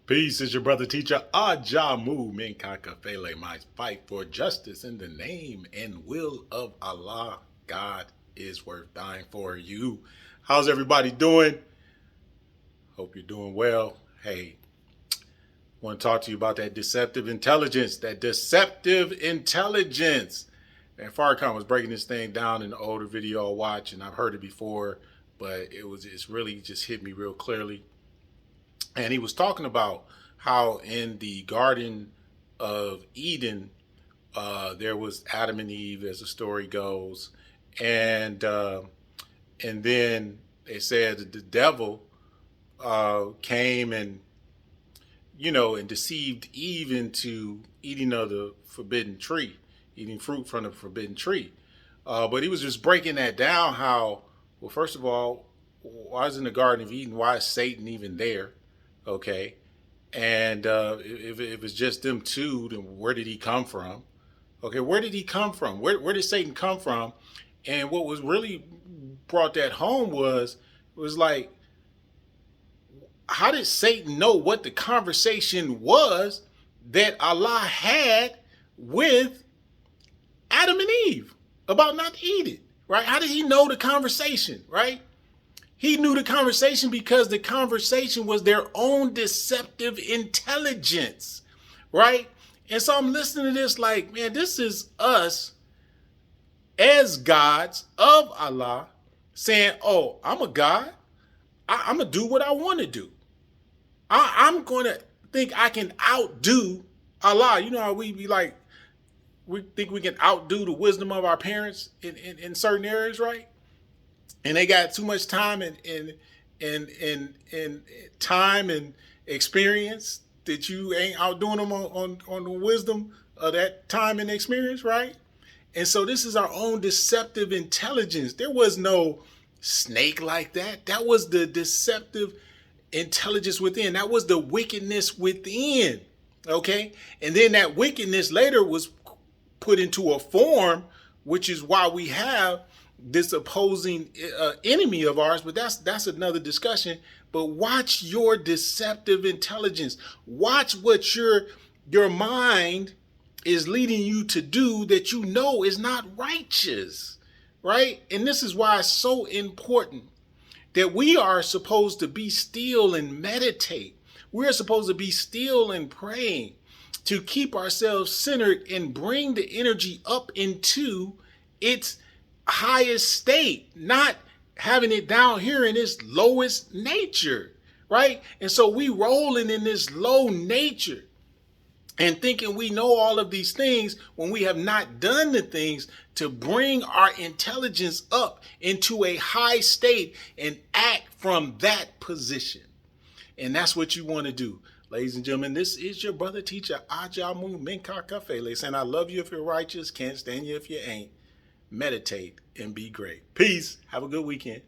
Peace is your brother teacher Ajamu Minkakafele. My fight for justice in the name and will of Allah. God is worth dying for you. How's everybody doing? Hope you're doing well. Hey, want to talk to you about that deceptive intelligence. That deceptive intelligence. And Farrakhan was breaking this thing down in the older video I watched, and I've heard it before, but it's really just hit me real clearly. And he was talking about how in the Garden of Eden, there was Adam and Eve, as the story goes, and then they said that the devil came and and deceived Eve into eating of the forbidden tree, eating fruit from the forbidden tree. But he was just breaking that down. How, well, first of all, why is in the Garden of Eden? Why is Satan even there? Okay. And if it's just them two, then where did he come from? Okay, where did he come from? Where did Satan come from? And what was really brought that home was like, how did Satan know what the conversation was that Allah had with Adam and Eve about not eating, right? How did he know the conversation, right? He knew the conversation because the conversation was their own deceptive intelligence, right? And so I'm listening to this like, man, this is us as gods of Allah saying, oh, I'm a God. I'm going to do what I want to do. I'm going to think I can outdo Allah. You know how we be like, we think we can outdo the wisdom of our parents in certain areas, right? And they got too much time and time and experience that you ain't outdoing them on the wisdom of that time and experience, right? And so this is our own deceptive intelligence. There was no snake like that. That was the deceptive intelligence within. That was the wickedness within. Okay? And then that wickedness later was put into a form, which is why we have this opposing enemy of ours, but that's another discussion. But watch your deceptive intelligence. Watch what your mind is leading you to do that you know is not righteous, right? And this is why it's so important that we are supposed to be still and meditate. We're supposed to be still and praying to keep ourselves centered and bring the energy up into its highest state, not having it down here in its lowest nature, right? And so we rolling in this low nature and thinking we know all of these things when we have not done the things to bring our intelligence up into a high state and act from that position. And that's what you want to do. Ladies and gentlemen, this is your brother teacher, Ajamu Minkakafele, saying I love you if you're righteous, can't stand you if you ain't. Meditate and be great. Peace. Have a good weekend.